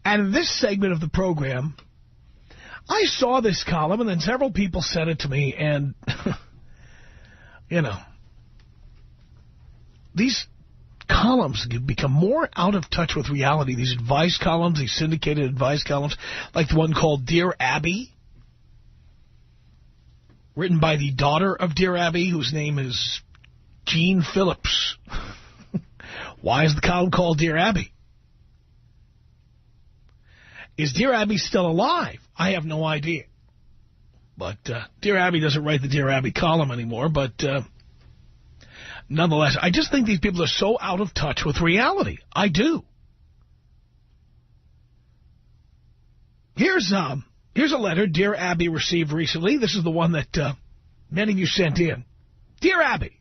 And in this segment of the program, I saw this column, and then several people sent it to me, and, you know, these columns become more out of touch with reality. These advice columns, these syndicated advice columns, like the one called Dear Abby, written by the daughter of Dear Abby, whose name is Jean Phillips. Why is the column called Dear Abby? Is Dear Abby still alive? I have no idea. But Dear Abby doesn't write the Dear Abby column anymore, but nonetheless, I just think these people are so out of touch with reality. I do. Here's a letter Dear Abby received recently. This is the one that many of you sent in. Dear Abby,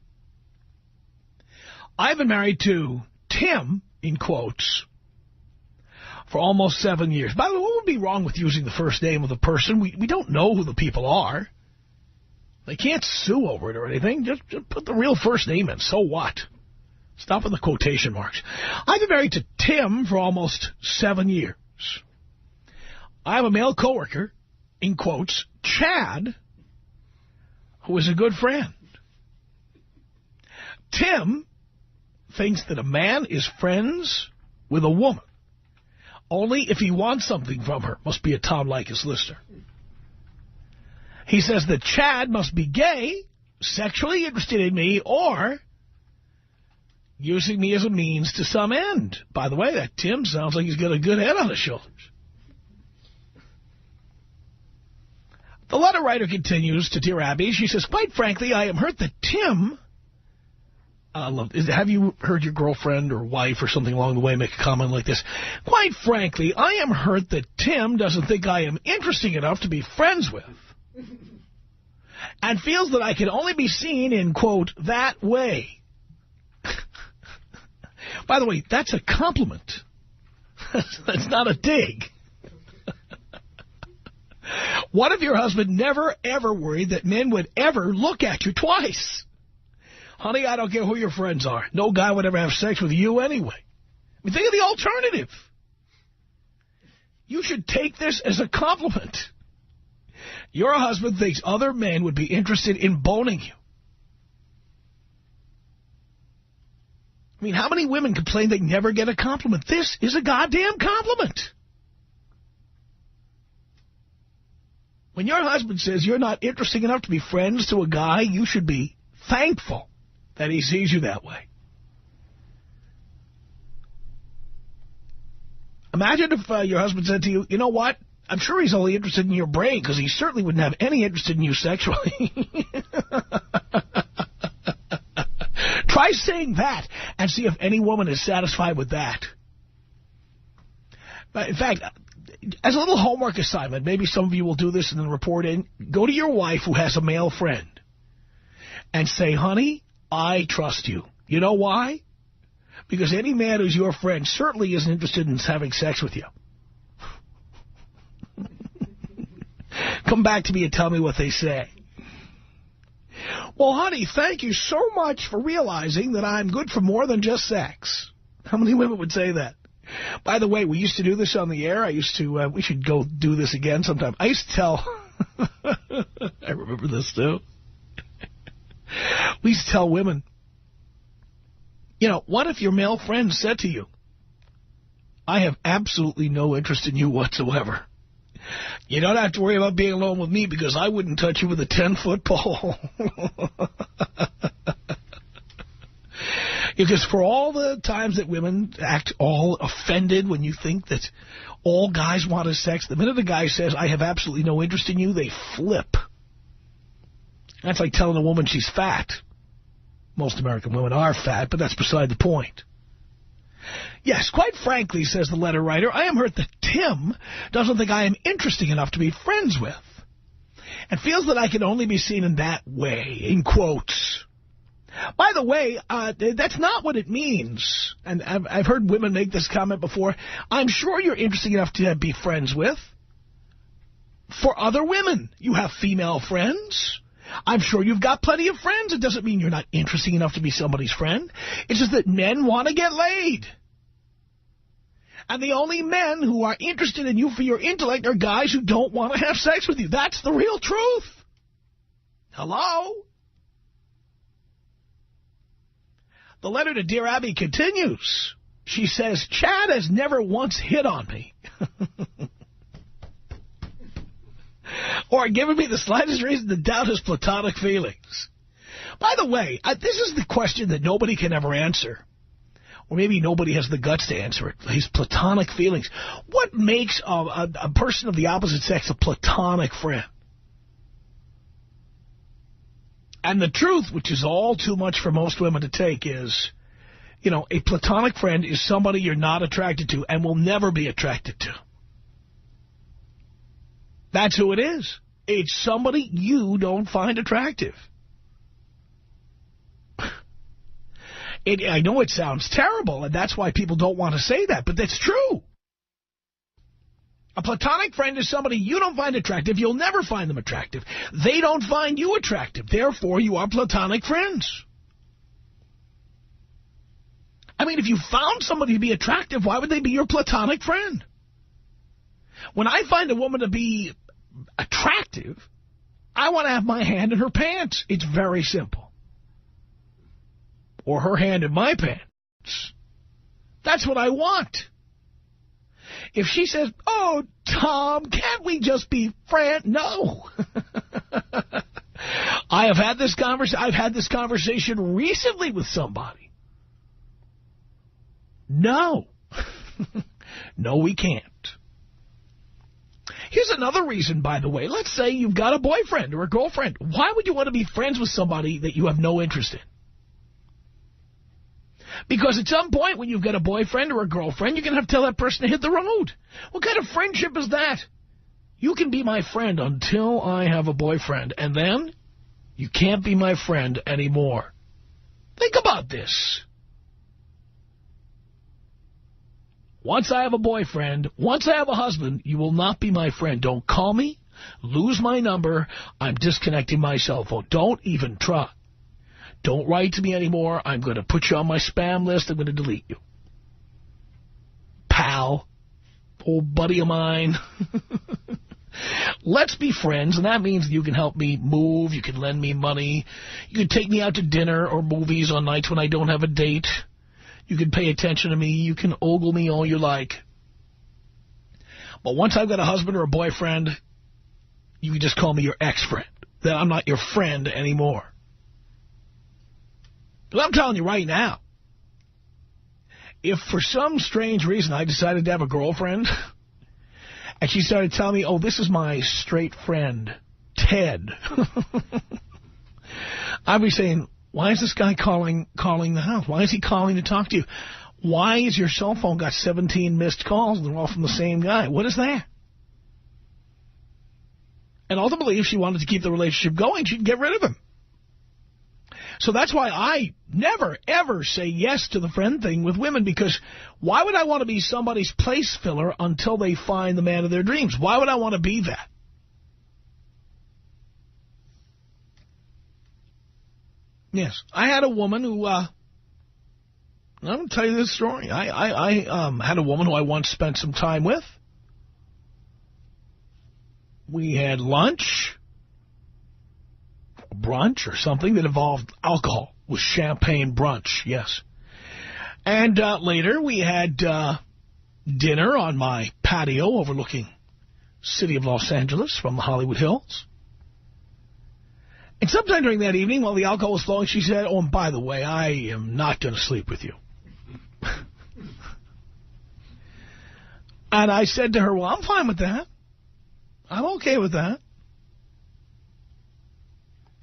I've been married to Tim, in quotes, for almost 7 years. By the way, what would be wrong with using the first name of the person? We don't know who the people are. They can't sue over it or anything. Just put the real first name in. So what? Stop with the quotation marks. I've been married to Tim for almost 7 years. I have a male coworker, in quotes, Chad, who is a good friend. Tim thinks that a man is friends with a woman only if he wants something from her. Must be a Tom Leykis listener. He says that Chad must be gay, sexually interested in me, or using me as a means to some end. By the way, that Tim sounds like he's got a good head on his shoulders. The letter writer continues to Dear Abby. She says, quite frankly, I am hurt that Tim... have you heard your girlfriend or wife or something along the way make a comment like this? Quite frankly, I am hurt that Tim doesn't think I am interesting enough to be friends with and feels that I can only be seen in, quote, that way. By the way, that's a compliment. That's not a dig. What if your husband never, ever worried that men would ever look at you twice? Honey, I don't care who your friends are. No guy would ever have sex with you anyway. I mean, think of the alternative. You should take this as a compliment. Your husband thinks other men would be interested in boning you. I mean, how many women complain they never get a compliment? This is a goddamn compliment. When your husband says you're not interesting enough to be friends to a guy, you should be thankful that he sees you that way. Imagine if your husband said to you, you know what? I'm sure he's only interested in your brain because he certainly wouldn't have any interest in you sexually. Try saying that and see if any woman is satisfied with that. In fact, as a little homework assignment, maybe some of you will do this and then report in. Go to your wife who has a male friend and say, honey, I trust you. You know why? Because any man who's your friend certainly isn't interested in having sex with you. Come back to me and tell me what they say. Well, honey, thank you so much for realizing that I'm good for more than just sex. How many women would say that? By the way, we used to do this on the air. We should go do this again sometime. I used to tell, I remember this too. We used to tell women, you know, what if your male friend said to you, I have absolutely no interest in you whatsoever. You don't have to worry about being alone with me because I wouldn't touch you with a 10-foot pole. Because for all the times that women act all offended when you think that all guys want is sex, the minute a guy says, I have absolutely no interest in you, they flip. That's like telling a woman she's fat. Most American women are fat, but that's beside the point. Yes, quite frankly, says the letter writer, I am hurt that Tim doesn't think I am interesting enough to be friends with and feels that I can only be seen in that way, in quotes. By the way, that's not what it means. And I've heard women make this comment before. I'm sure you're interesting enough to be friends with. For other women, you have female friends. I'm sure you've got plenty of friends. It doesn't mean you're not interesting enough to be somebody's friend. It's just that men want to get laid. And the only men who are interested in you for your intellect are guys who don't want to have sex with you. That's the real truth. Hello? The letter to Dear Abby continues. She says, Chad has never once hit on me. Or given me the slightest reason to doubt his platonic feelings. By the way, this is the question that nobody can ever answer. Or maybe nobody has the guts to answer it. His platonic feelings. What makes a person of the opposite sex a platonic friend? And the truth, which is all too much for most women to take, is, you know, a platonic friend is somebody you're not attracted to and will never be attracted to. That's who it is. It's somebody you don't find attractive. I know it sounds terrible, and that's why people don't want to say that, but that's true. A platonic friend is somebody you don't find attractive. You'll never find them attractive. They don't find you attractive. Therefore, you are platonic friends. I mean, if you found somebody to be attractive, why would they be your platonic friend? When I find a woman to be attractive, I want to have my hand in her pants. It's very simple. Or her hand in my pants. That's what I want. If she says, oh, Tom, can't we just be friends? No. I've had this conversation recently with somebody. No. No, we can't. Here's another reason, by the way. Let's say you've got a boyfriend or a girlfriend. Why would you want to be friends with somebody that you have no interest in? Because at some point when you've got a boyfriend or a girlfriend, you're going to have to tell that person to hit the road. What kind of friendship is that? You can be my friend until I have a boyfriend, and then you can't be my friend anymore. Think about this. Once I have a boyfriend, once I have a husband, you will not be my friend. Don't call me. Lose my number. I'm disconnecting my cell phone. Don't even try. Don't write to me anymore. I'm going to put you on my spam list. I'm going to delete you. Pal. Old buddy of mine. Let's be friends, and that means you can help me move. You can lend me money. You can take me out to dinner or movies on nights when I don't have a date. You can pay attention to me. You can ogle me all you like. But once I've got a husband or a boyfriend, you can just call me your ex-friend. Then I'm not your friend anymore. But I'm telling you right now, if for some strange reason I decided to have a girlfriend and she started telling me, oh, this is my straight friend, Ted, I'd be saying, why is this guy calling the house? Why is he calling to talk to you? Why is your cell phone got 17 missed calls and they're all from the same guy? What is that? And ultimately, if she wanted to keep the relationship going, she'd get rid of him. So that's why I never, ever say yes to the friend thing with women, because why would I want to be somebody's place filler until they find the man of their dreams? Why would I want to be that? Yes, I had a woman who, I'm going to tell you this story. I had a woman who I once spent some time with. We had lunch, brunch or something that involved alcohol. It was champagne brunch, yes. And later we had dinner on my patio overlooking the city of Los Angeles from the Hollywood Hills. And sometime during that evening, while the alcohol was flowing, she said, oh, and by the way, I am not going to sleep with you. And I said to her, well, I'm fine with that. I'm okay with that.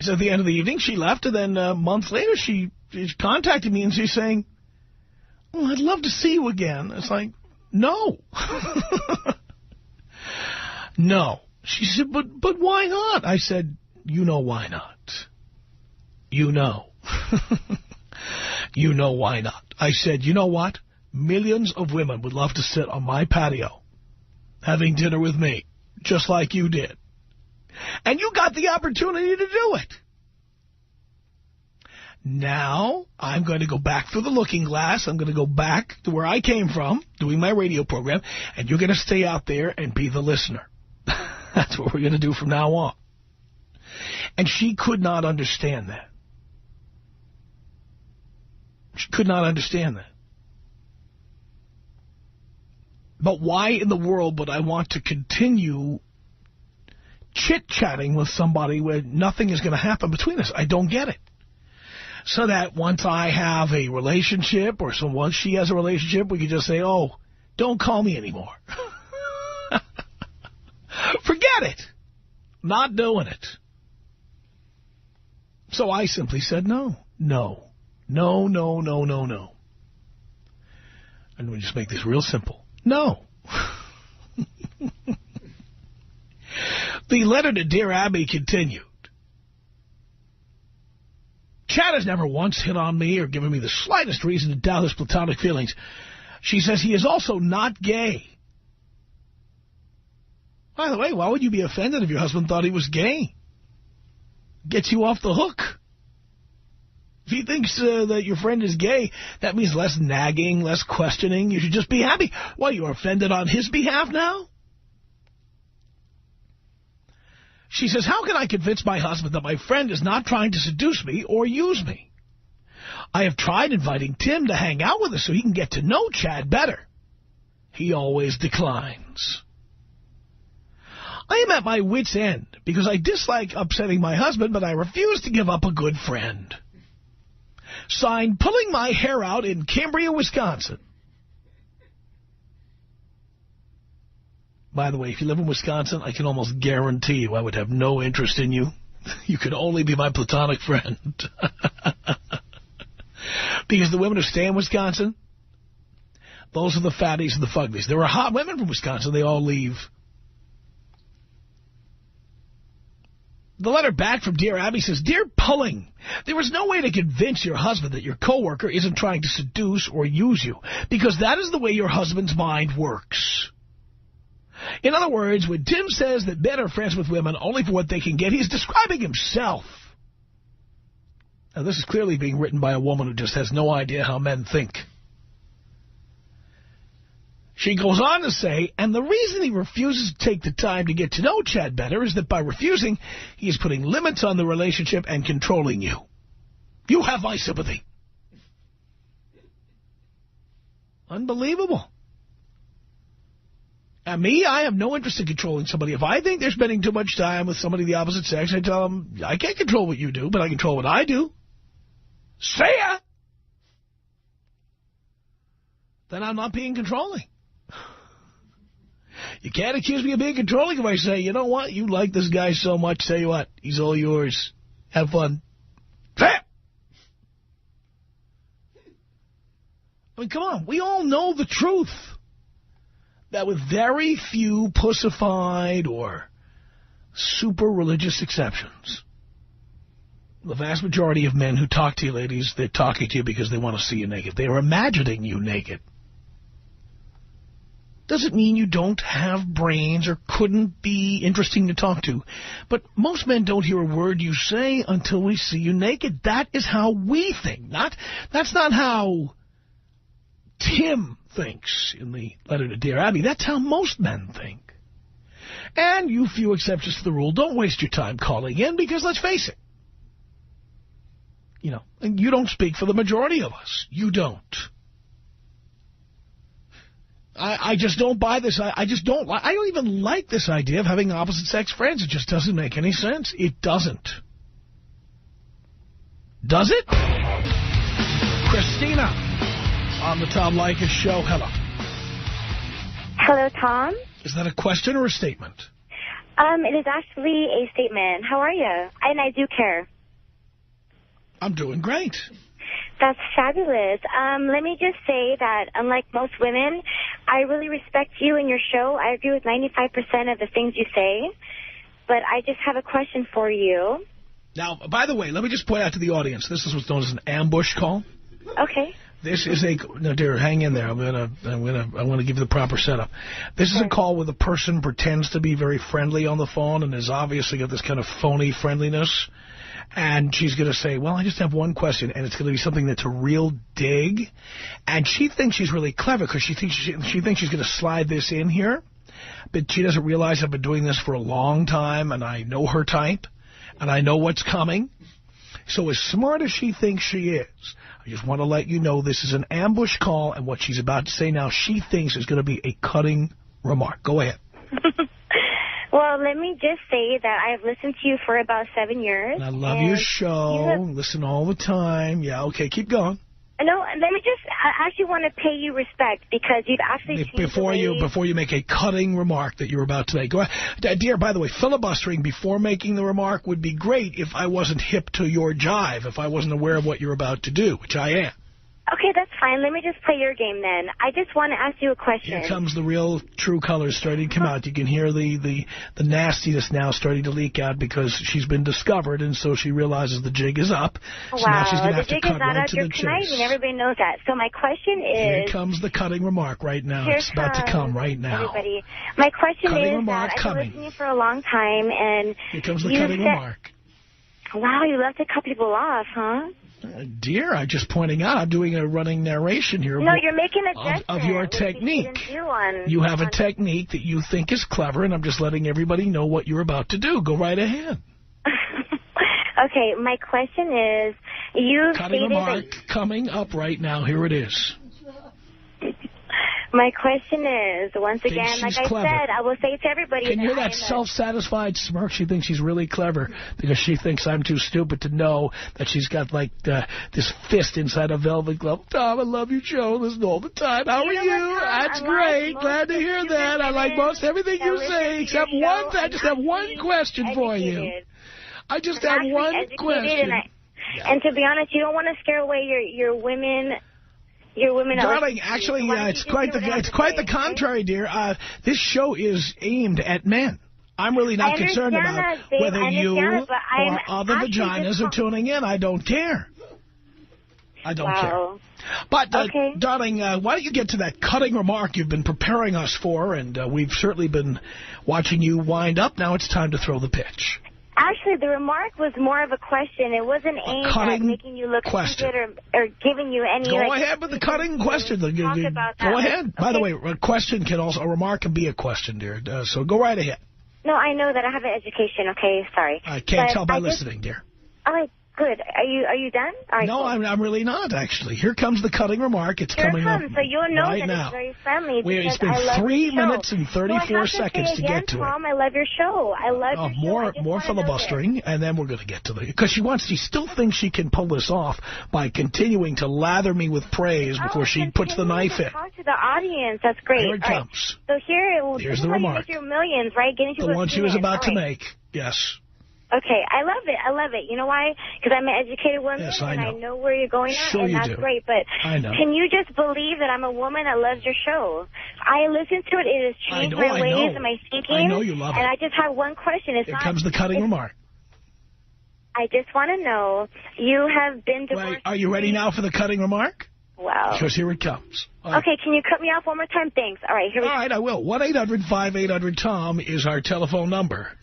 So at the end of the evening, she left, and then a month later, she contacted me, and she's saying, oh, I'd love to see you again. It's like, no. No. She said, but why not? I said, you know why not. You know. You know why not. I said, you know what? Millions of women would love to sit on my patio having dinner with me, just like you did. And you got the opportunity to do it. Now I'm going to go back through the looking glass. I'm going to go back to where I came from, doing my radio program, and you're going to stay out there and be the listener. That's what we're going to do from now on. And she could not understand that. She could not understand that. But why in the world would I want to continue chit-chatting with somebody where nothing is going to happen between us? I don't get it. So that once I have a relationship, or once she has a relationship, we can just say, oh, don't call me anymore. Forget it. Not doing it. So I simply said no. No. No, no, no, no, no. And we just make this real simple. No. The letter to Dear Abby continued. Chad has never once hit on me or given me the slightest reason to doubt his platonic feelings. She says he is also not gay. By the way, why would you be offended if your husband thought he was gay? Gets you off the hook. If he thinks that your friend is gay, that means less nagging, less questioning. You should just be happy. Why, you're offended on his behalf now? She says, how can I convince my husband that my friend is not trying to seduce me or use me? I have tried inviting Tim to hang out with us so he can get to know Chad better. He always declines. I am at my wit's end because I dislike upsetting my husband, but I refuse to give up a good friend. Signed, pulling my hair out in Cambria, Wisconsin. By the way, if you live in Wisconsin, I can almost guarantee you I would have no interest in you. You could only be my platonic friend. Because the women who stay in Wisconsin, those are the fatties and the fugglies. There are hot women from Wisconsin. They all leave. The letter back from Dear Abby says, Dear Pulling, there is no way to convince your husband that your coworker isn't trying to seduce or use you, because that is the way your husband's mind works. In other words, when Tim says that men are friends with women only for what they can get, he's describing himself. Now, this is clearly being written by a woman who just has no idea how men think. She goes on to say, and the reason he refuses to take the time to get to know Chad better is that by refusing, he is putting limits on the relationship and controlling you. You have my sympathy. Unbelievable. And me, I have no interest in controlling somebody. If I think they're spending too much time with somebody of the opposite sex, I tell them, I can't control what you do, but I control what I do. See ya! Then I'm not being controlling. You can't accuse me of being controlling if I say, you know what, you like this guy so much, tell you what, he's all yours. Have fun. I mean, come on, we all know the truth. That with very few pussified or super religious exceptions, the vast majority of men who talk to you, ladies, they're talking to you because they want to see you naked. They are imagining you naked. Doesn't mean you don't have brains or couldn't be interesting to talk to. But most men don't hear a word you say until we see you naked. That is how we think. That's not how Tim thinks in the letter to Dear Abby. That's how most men think. And you few exceptions to the rule, don't waste your time calling in because, let's face it, you know, you don't speak for the majority of us. You don't. I just don't buy this. I don't even like this idea of having opposite-sex friends. It just doesn't make any sense. It doesn't. Does it? Christina on the Tom Leykis Show. Hello. Hello, Tom. Is that a question or a statement? It is actually a statement. How are you? And I do care. I'm doing great. That's fabulous. Let me just say that, unlike most women, I really respect you and your show. I agree with 95% of the things you say. But I just have a question for you. Now, by the way, let me just point out to the audience, this is what's known as an ambush call. Okay. This is a... No, dear, hang in there. I want to give you the proper setup. This is a call where the person pretends to be very friendly on the phone and has obviously got this kind of phony friendliness. And she's going to say, well, I just have one question, and it's going to be something that's a real dig. And she thinks she's really clever because she thinks she's going to slide this in here. But she doesn't realize I've been doing this for a long time, and I know her type, and I know what's coming. So as smart as she thinks she is, I just want to let you know this is an ambush call, and what she's about to say now she thinks is going to be a cutting remark. Go ahead. Well, let me just say that I've listened to you for about 7 years. And I love your show. Listen all the time. Yeah, okay, keep going. No, let me just, I actually want to pay you respect because you've actually changed before you make a cutting remark that you're about to make. Go ahead. Dear, by the way, filibustering before making the remark would be great if I wasn't hip to your jive, if I wasn't aware of what you're about to do, which I am. Okay, that's fine. Let me just play your game then. I just want to ask you a question. Here comes the real true colors starting to come out. You can hear the nastiness now starting to leak out because she's been discovered, and so she realizes the jig is up. So now she's going to have to cut right to the chase. Conniving. Everybody knows that. So my question is... Here comes the cutting remark right now. It's about to come right now. Everybody. My question cutting is remark that I've coming. been listening for a long time, and... Here comes the cutting remark. Wow, you left to cut people off, huh? Dear, I'm just pointing out, I'm doing a running narration here. No, you're making a judgment of your technique. You have a technique that you think is clever, and I'm just letting everybody know what you're about to do. Go right ahead. Okay, my question is, you cutting remark coming up right now. Here it is. My question is, once again, like I clever. said, I will say to everybody... Can you hear that self-satisfied smirk? She thinks she's really clever because she thinks I'm too stupid to know that she's got, like, this fist inside a velvet glove. Tom, I love your show. Listen all the time. How are you? That's great. Glad to hear that. I like most everything you say, except one. I just have one question for you. I just have one question. And to be honest, you don't want to scare away your women... Darling, actually, it's quite the contrary, dear. This show is aimed at men. I'm really not concerned about whether you or other vaginas are tuning in. I don't care. I don't care. But, darling, why don't you get to that cutting remark you've been preparing us for, and we've certainly been watching you wind up. Now it's time to throw the pitch. Actually, the remark was more of a question. It wasn't aimed at making you look stupid or giving you any... Go ahead with the cutting question. Go ahead. By the way, a remark can be a question, dear. So go right ahead. No, I know that I have an education, okay? Sorry. I can't tell by listening, dear. All right. Good. Are you done? All right, no, cool. I'm really not, actually. Here comes the cutting remark. It's coming up so you'll know right that now. It's very friendly. It's been 3 minutes and 34 seconds to get to Tom, I love your show. I love your show. More filibustering, and then we're going to get to the... Because she still thinks she can pull this off by continuing to lather me with praise before she puts the knife in. Talk to the audience. That's great. Here it comes. So here's the remark. You make your millions, right? The one she was about to make. Yes. Okay, I love it. I love it. You know why? Because I'm an educated woman, yes, I know. and I know where you're going at, and that's great. But can you just believe that I'm a woman that loves your show? I listen to it. It has changed my ways and my thinking. I know you love it. And I just have one question. Here comes the cutting remark. I just want to know, you have been divorced. Right. Are you ready now for the cutting remark? Wow. Because here it comes. Okay, can you cut me off one more time? Thanks. All right, here we go. All right, I will. 1-800-5800-TOM is our telephone number.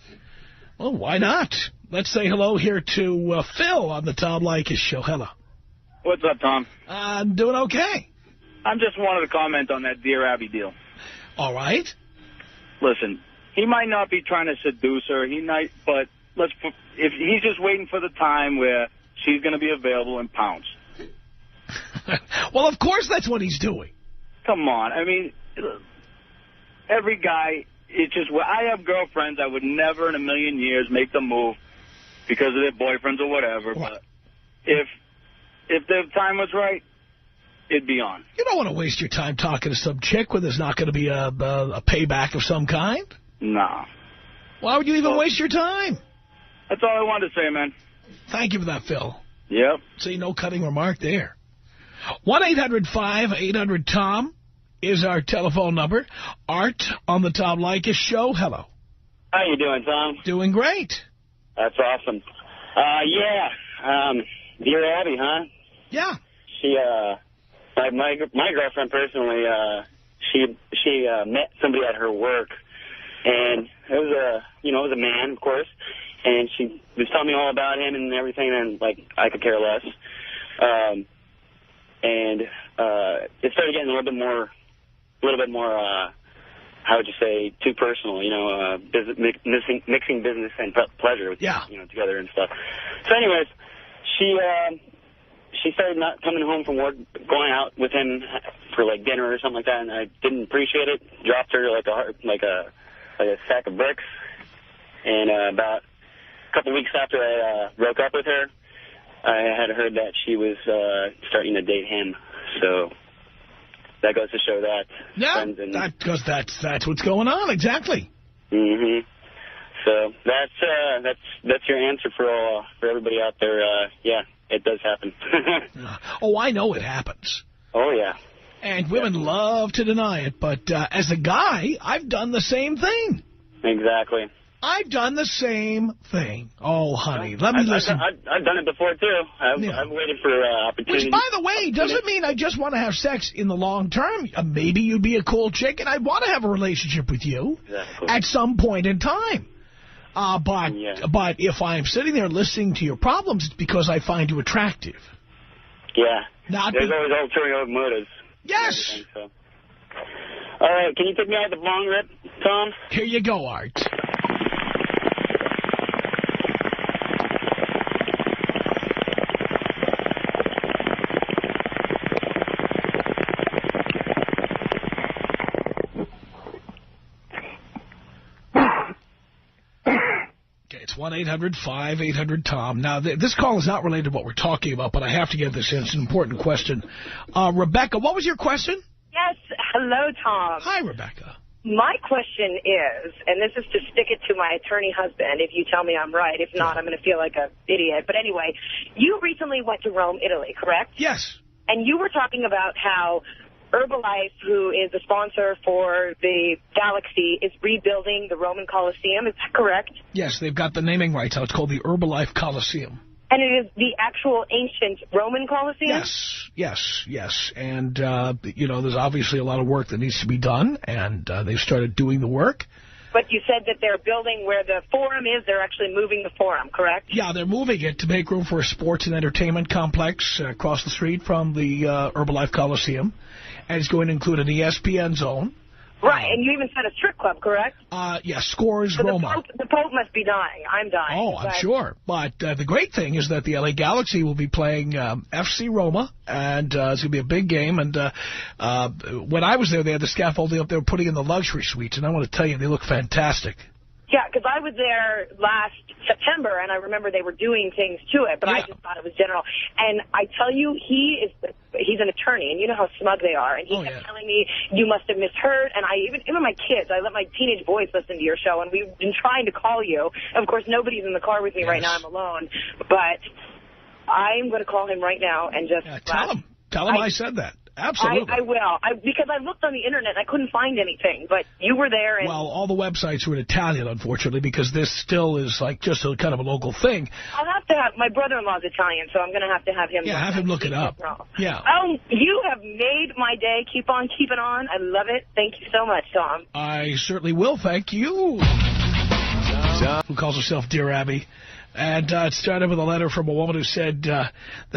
Well, why not? Let's say hello here to Phil on the Tom Leykis Show. Hello. What's up, Tom? I'm doing okay. I just wanted to comment on that Dear Abby deal. All right. Listen, he might not be trying to seduce her. But if he's just waiting for the time where she's going to be available and pounce. Well, of course that's what he's doing. Come on. I mean, every guy... It's just, I have girlfriends I would never in a million years make the move because of their boyfriends or whatever. What? But if the time was right, it'd be on. You don't want to waste your time talking to some chick when there's not going to be a payback of some kind? No. Why would you even waste your time? That's all I wanted to say, man. Thank you for that, Phil. Yep. See, no cutting remark there. 1-800-5800-TOM. is our telephone number. Art on the Tom Leykis Show. Hello. How you doing, Tom? Doing great. That's awesome. Dear Abby, huh? Yeah. She, my girlfriend personally, she met somebody at her work, and it was a man, of course, and she was telling me all about him and everything, and, like, I could care less. And it started getting a little bit more, how would you say, too personal, you know, mixing business and pleasure with, you know, together and stuff. So anyways, she started not coming home from work, going out with him for, like, dinner or something like that, and I didn't appreciate it. Dropped her like a sack of bricks. And about a couple weeks after I broke up with her, I had heard that she was starting to date him. So that goes to show that. Yeah, because that's what's going on, exactly. Mm-hmm. So that's your answer for everybody out there. Yeah, it does happen. Oh, I know it happens. Oh, yeah. And women love to deny it, but as a guy, I've done the same thing. Exactly. I've done the same thing. Oh, honey, let me listen. I've done it before, too. I've waited for opportunities. Which, by the way, doesn't mean I just want to have sex in the long term. Maybe you'd be a cool chick, and I'd want to have a relationship with you at some point in time. But if I'm sitting there listening to your problems, it's because I find you attractive. Yeah. There's always ulterior motives. Yes. So. All right, can you take me out the bong rip, Tom? Here you go, Art. It's 1-800-5800-TOM. Now, this call is not related to what we're talking about, but I have to get this in. It's an important question. Rebecca, what was your question? Yes. Hello, Tom. Hi, Rebecca. My question is, and this is to stick it to my attorney husband, if you tell me I'm right. If not, I'm going to feel like an idiot. But anyway, you recently went to Rome, Italy, correct? Yes. And you were talking about how Herbalife, who is the sponsor for the Galaxy, is rebuilding the Roman Coliseum. Is that correct? Yes, they've got the naming rights. It's called the Herbalife Coliseum. And it is the actual ancient Roman Coliseum? Yes. And, you know, there's obviously a lot of work that needs to be done, and they've started doing the work. But you said that they're building where the Forum is. They're actually moving the Forum, correct? Yeah, they're moving it to make room for a sports and entertainment complex across the street from the Herbalife Coliseum. And it's going to include an ESPN zone. Right, and you even said a strip club, correct? Yeah, Scores so Roma. The Pope must be dying. I'm dying. Oh, I'm sure. But the great thing is that the LA Galaxy will be playing FC Roma, and it's going to be a big game. And when I was there, they had the scaffolding up. They were putting in the luxury suites, and I want to tell you, they look fantastic. Yeah, because I was there last September, and I remember they were doing things to it, but I just thought it was general. And I tell you, he's an attorney, and you know how smug they are. And he kept telling me, you must have misheard. And even my kids, I let my teenage boys listen to your show, and we've been trying to call you. Of course, nobody's in the car with me right now. I'm alone. But I'm going to call him right now and just... Tell him I said that. Absolutely. I will. Because I looked on the Internet and I couldn't find anything. But you were there. And well, all the websites were in Italian, unfortunately, because this still is like just a kind of a local thing. I'll have to have... My brother-in-law's Italian, so I'm going to have him... Yeah, have him look it up. Yeah. You have made my day. Keep on keeping on. I love it. Thank you so much, Tom. I certainly will. Thank you. Who calls herself Dear Abby. And it started with a letter from a woman who said that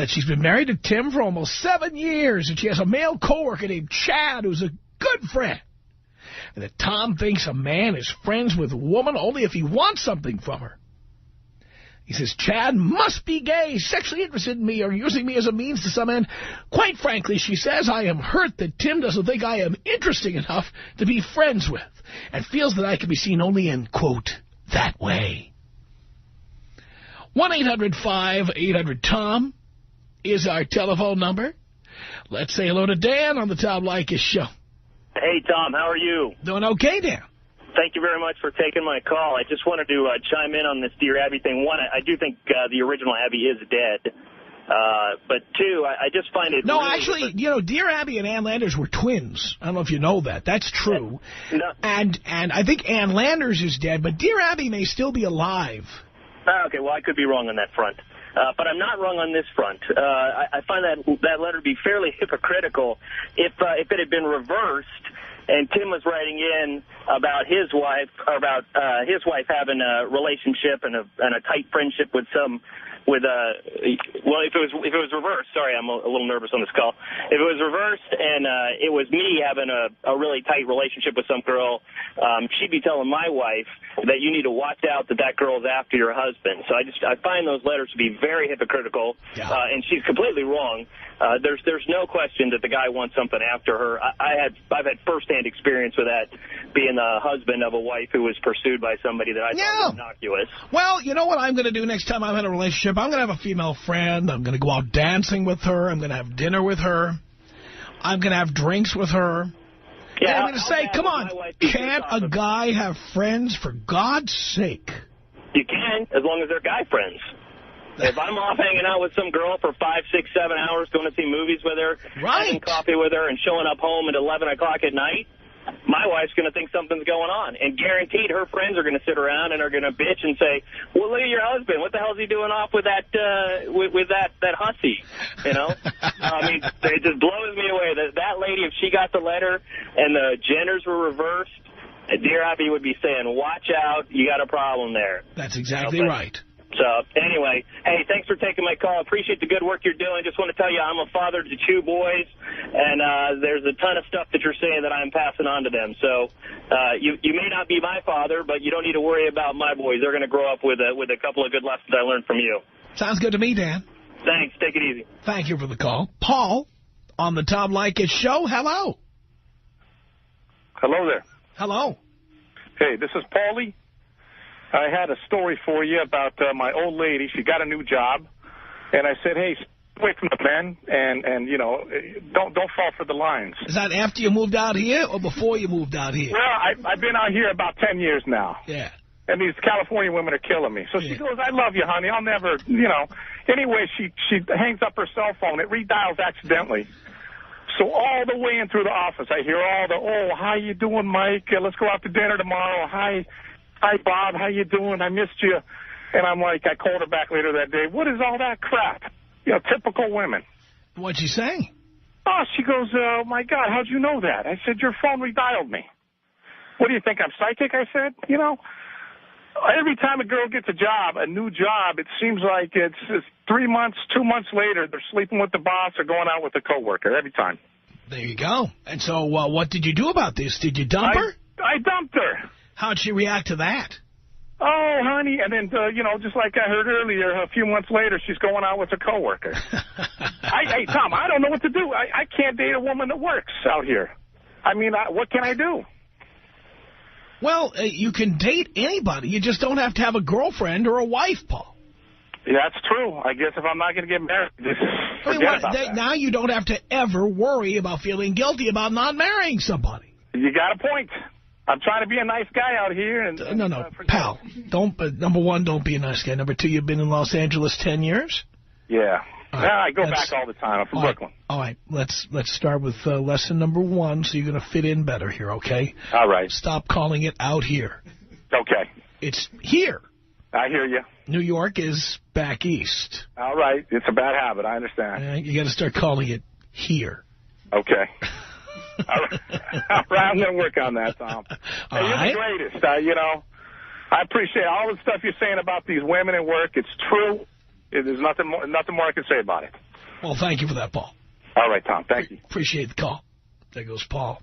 she's been married to Tim for almost 7 years, and she has a male coworker named Chad who's a good friend. And that Tom thinks a man is friends with a woman only if he wants something from her. He says, Chad must be gay, sexually interested in me, or using me as a means to some end. Quite frankly, she says, I am hurt that Tim doesn't think I am interesting enough to be friends with, and feels that I can be seen only in, quote, that way. 1-800-5800-TOM is our telephone number. Let's say hello to Dan on the Tom Leykis Show. Hey, Tom, how are you? Doing okay, Dan. Thank you very much for taking my call. I just wanted to chime in on this Dear Abby thing. One, I do think the original Abby is dead. But two, I just find it... No, really actually, you know, Dear Abby and Ann Landers were twins. I don't know if you know that. That's true. No. And I think Ann Landers is dead, but Dear Abby may still be alive. Okay, well, I could be wrong on that front. But I'm not wrong on this front. I find that letter to be fairly hypocritical. If it had been reversed And Tim was writing in about his wife having a relationship and a tight friendship with well, if it was reversed, sorry, I'm a little nervous on this call. If it was reversed and it was me having a really tight relationship with some girl, she'd be telling my wife that you need to watch out that girl's after your husband. So I find those letters to be very hypocritical, and she's completely wrong. There's no question that the guy wants something after her. I've had firsthand experience with that, being the husband of a wife who was pursued by somebody that I thought was innocuous. Well, you know what I'm going to do next time I'm in a relationship? I'm going to have a female friend. I'm going to go out dancing with her. I'm going to have dinner with her. I'm going to have drinks with her. Yeah, and I'm going to say, come on, can't a guy have friends, for God's sake? You can, as long as they're guy friends. If I'm off hanging out with some girl for 5, 6, 7 hours, going to see movies with her, having coffee with her, and showing up home at 11 o'clock at night, my wife's going to think something's going on. And guaranteed her friends are going to sit around and are going to bitch and say, well, look at your husband. What the hell is he doing off with that that hussy? You know? I mean, it just blows me away. That lady, if she got the letter and the genders were reversed, Dear Abby would be saying, watch out, you got a problem there. That's exactly right. So, anyway, hey, thanks for taking my call. Appreciate the good work you're doing. Just want to tell you I'm a father to 2 boys, and there's a ton of stuff that you're saying that I'm passing on to them. So you may not be my father, but you don't need to worry about my boys. They're going to grow up with a couple of good lessons I learned from you. Sounds good to me, Dan. Thanks. Take it easy. Thank you for the call. Paul, on the Tom Leykis Show, hello. Hello there. Hello. Hey, this is Paulie. I had a story for you about my old lady. She got a new job, and I said, hey, stay away from the men, and you know, don't fall for the lines. Is that after you moved out here or before you moved out here? Well, I've been out here about 10 years now. Yeah. And these California women are killing me. So she goes, I love you, honey. I'll never, you know. Anyway, she hangs up her cell phone. It redials accidentally. So all the way in through the office, I hear all the, oh, how you doing, Mike? Let's go out to dinner tomorrow. Hi, Bob, how you doing? I missed you. And I'm like, I called her back later that day. What is all that crap? You know, typical women. What'd she say? Oh, she goes, oh, my God, how'd you know that? I said, your phone redialed me. What do you think, I'm psychic? I said, you know, every time a girl gets a new job, it seems like it's 3 months, 2 months later, they're sleeping with the boss or going out with a coworker every time. There you go. And so what did you do about this? Did you dump her? I dumped her. How'd she react to that? Oh, honey, and then, you know, just like I heard earlier, a few months later, she's going out with a coworker. Hey, Tom, I don't know what to do. I can't date a woman that works out here. I mean, what can I do? Well, you can date anybody. You just don't have to have a girlfriend or a wife, Paul. Yeah, that's true. I guess if I'm not going to get married, just forget about that. Now you don't have to ever worry about feeling guilty about not marrying somebody. You got a point. I'm trying to be a nice guy out here. And no, pal. Number one, don't be a nice guy. Number two, you've been in Los Angeles 10 years? Yeah. I go back all the time. I'm from Brooklyn. All right. Let's start with lesson number 1, so you're going to fit in better here, okay? All right. Stop calling it out here. Okay. It's here. I hear you. New York is back east. All right. It's a bad habit. I understand. You got to start calling it here. Okay. All right, I'm going to work on that, Tom. Hey, you're the greatest. You know, I appreciate all the stuff you're saying about these women at work. It's true. There's nothing more I can say about it. Well, thank you for that, Paul. All right, Tom. Thank you. Appreciate the call. There goes Paul.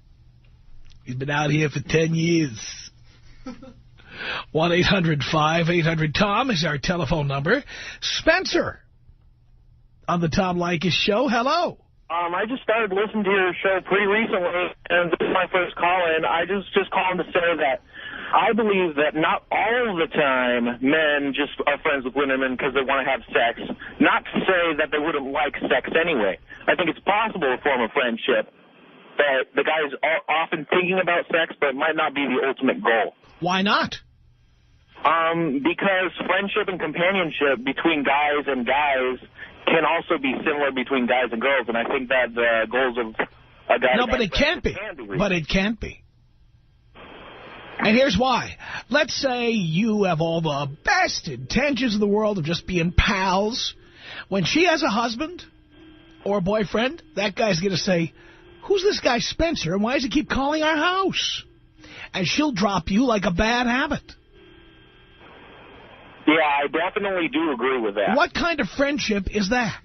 He's been out here for 10 years. 1-800-5800-TOM is our telephone number. Spencer on the Tom Leykis Show. Hello. I just started listening to your show pretty recently, and this is my first call-in. I just calling to say that I believe that not all the time men just are friends with women because they want to have sex. Not to say that they wouldn't like sex anyway. I think it's possible to form a friendship, but the guy is often thinking about sex, but it might not be the ultimate goal. Why not? Because friendship and companionship between guys and guys can also be similar between guys and girls, and I think that the goals of a guy... No, but it can't be. But it can't be. And here's why. Let's say you have all the best intentions in the world of just being pals. When she has a husband or a boyfriend, that guy's going to say, who's this guy Spencer, and why does he keep calling our house? And she'll drop you like a bad habit. Yeah, I definitely do agree with that. What kind of friendship is that?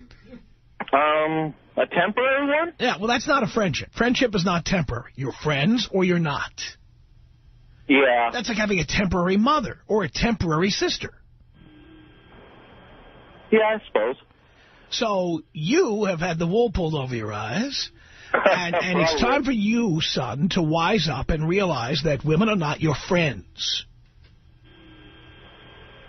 A temporary one? Yeah, well, that's not a friendship. Friendship is not temporary. You're friends or you're not. Yeah. That's like having a temporary mother or a temporary sister. Yeah, I suppose. So you have had the wool pulled over your eyes, and it's time for you, son, to wise up and realize that women are not your friends.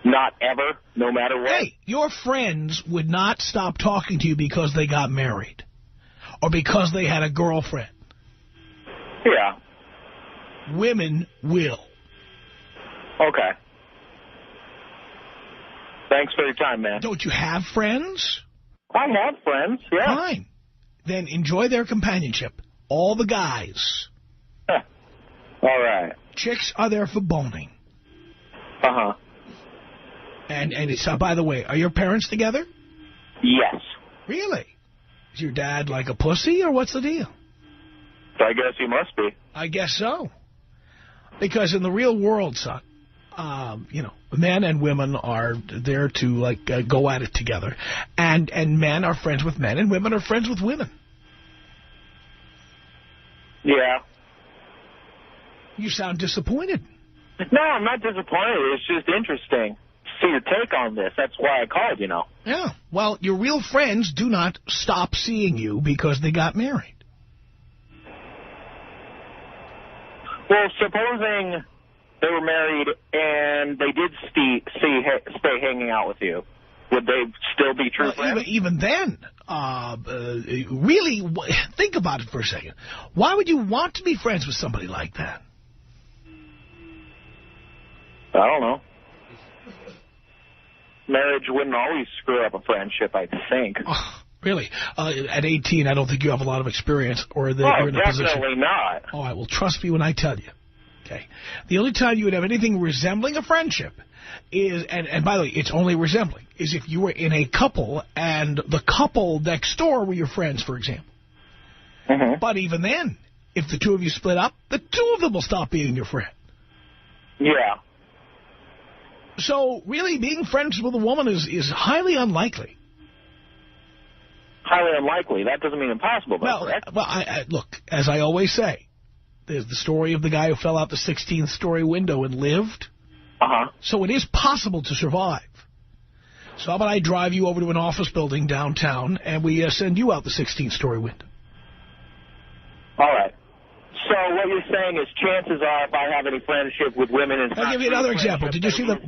Not ever, no matter what? Hey, your friends would not stop talking to you because they got married or because they had a girlfriend. Yeah. Women will. Okay. Thanks for your time, man. Don't you have friends? I have friends, yeah. Fine. Then enjoy their companionship. All the guys. All right. Chicks are there for boning. Uh-huh. And it's, by the way, are your parents together? Yes. Really? Is your dad like a pussy, or what's the deal? I guess he must be. I guess so. Because in the real world, son, you know, men and women are there to, like, go at it together. And men are friends with men, and women are friends with women. Yeah. You sound disappointed. No, I'm not disappointed. It's just interesting to see your take on this. That's why I called, you know. Yeah. Well, your real friends do not stop seeing you because they got married. Well, supposing they were married and they did stay hanging out with you, would they still be true friends? Even then, really, think about it for a second. Why would you want to be friends with somebody like that? I don't know. Marriage wouldn't always screw up a friendship, I think. Oh, really? At 18, I don't think you have a lot of experience, or you're in a position. Definitely not. All right, well, trust me when I tell you. Okay. The only time you would have anything resembling a friendship is, and by the way, it's only resembling, is if you were in a couple and the couple next door were your friends, for example. Mm-hmm. But even then, if the two of you split up, the two of them will stop being your friend. Yeah. So, really, being friends with a woman is highly unlikely. Highly unlikely. That doesn't mean impossible, though, correct? Well, look, as I always say, there's the story of the guy who fell out the 16th-story window and lived. Uh-huh. So it is possible to survive. So how about I drive you over to an office building downtown, and we send you out the 16th-story window? All right. So what you're saying is chances are if I have any friendship with women... I'll give you another example. Did you see the...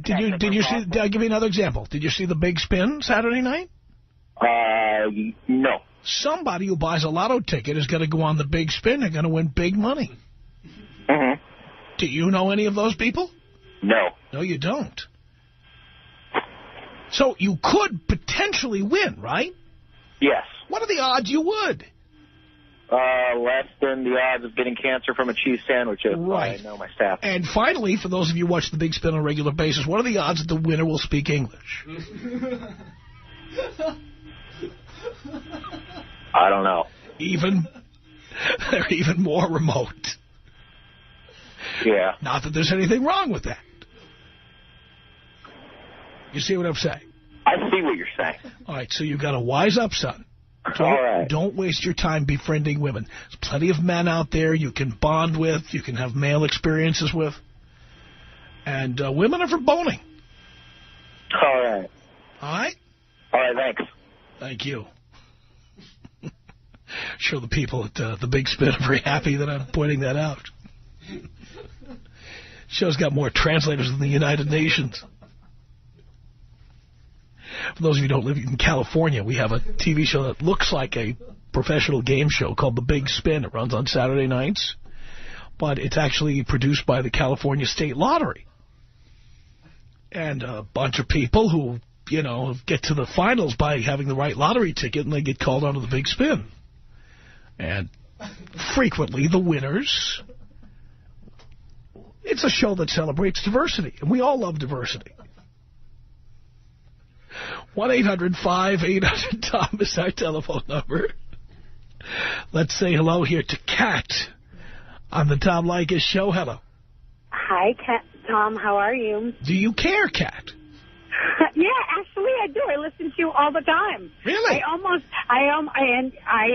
I'll give you another example. Did you see the Big Spin Saturday night? No. Somebody who buys a lotto ticket is going to go on the Big Spin. They're going to win big money. Mm-hmm. Do you know any of those people? No. No, you don't. So you could potentially win, right? Yes. What are the odds you would? Less than the odds of getting cancer from a cheese sandwich. Right. I know my staff. And finally, for those of you who watch the Big Spin on a regular basis, what are the odds that the winner will speak English? I don't know. They're even more remote. Yeah. Not that there's anything wrong with that. You see what I'm saying? I see what you're saying. All right, so you've got to wise up, son. All right. Don't waste your time befriending women. There's plenty of men out there you can bond with, you can have male experiences with. And women are for boning. All right. All right? All right, thanks. Thank you. Sure, the people at the Big Spin are very happy that I'm pointing that out. Show's got more translators than the United Nations. For those of you who don't live in California, we have a TV show that looks like a professional game show called The Big Spin. It runs on Saturday nights, but it's actually produced by the California State Lottery. And a bunch of people who, you know, get to the finals by having the right lottery ticket, and they get called onto The Big Spin. And frequently the winners... It's a show that celebrates diversity, and we all love diversity. 1-800-5800-TOM is our telephone number. Let's say hello here to Kat on the Tom Leykis Show. Hello. Hi, Tom. How are you? Do you care, Kat? Yeah, actually, I do. I listen to you all the time. Really? I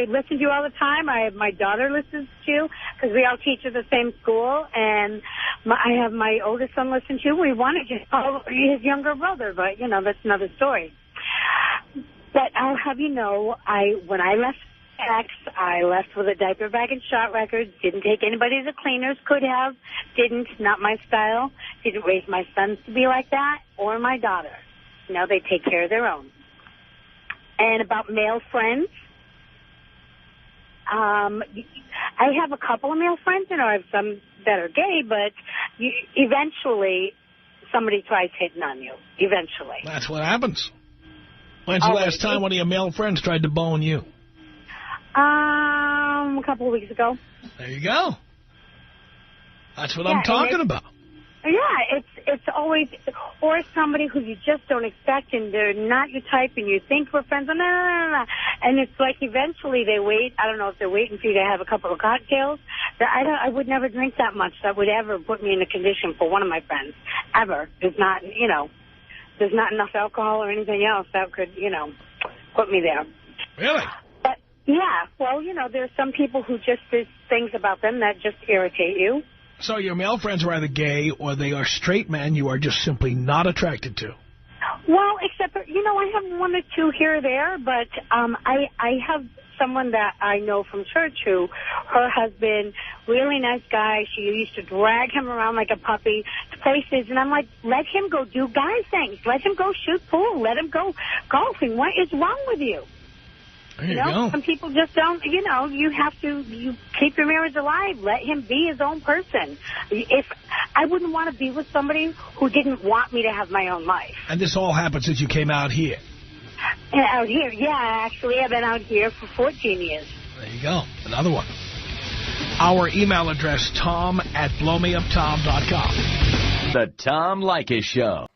listen to you all the time. My daughter listens to you because we all teach at the same school, and I have my oldest son listen to you. We wanted to call his younger brother, but, you know, that's another story. But I'll have you know, when I left X, I left with a diaper bag and shot record. Didn't take anybody to cleaners. Could have. Didn't. Not my style. Didn't raise my sons to be like that, or my daughter. You know, they take care of their own. And about male friends, I have a couple of male friends. You know, I have some that are gay, but eventually somebody tries hitting on you. Eventually. That's what happens. When's the last time one of your male friends tried to bone you? A couple of weeks ago. There you go. That's what I'm talking about. Yeah, it's always, or somebody who you just don't expect, and they're not your type, and you think we're friends, and it's like eventually they wait. I don't know if they're waiting for you to have a couple of cocktails. I would never drink that much. That would ever put me in a condition for one of my friends. Ever. There's not, you know, there's not enough alcohol or anything else that could, you know, put me there. Really? But, yeah, well, you know, there's some people who just, there's things about them that just irritate you. So your male friends are either gay or they are straight men you are just simply not attracted to. Well, except, you know, I have one or two here or there, but I have someone that I know from church who, her husband, really nice guy. She used to drag him around like a puppy to places, and I'm like, let him go do guy things. Let him go shoot pool. Let him go golfing. What is wrong with you? There you go. Some people just don't, you know, you keep your marriage alive. Let him be his own person. If I wouldn't want to be with somebody who didn't want me to have my own life. And this all happened since you came out here? Out here, yeah. Actually, I've been out here for 14 years. There you go. Another one. Our email address, tom@blowmeuptom.com. The Tom Leykis Show.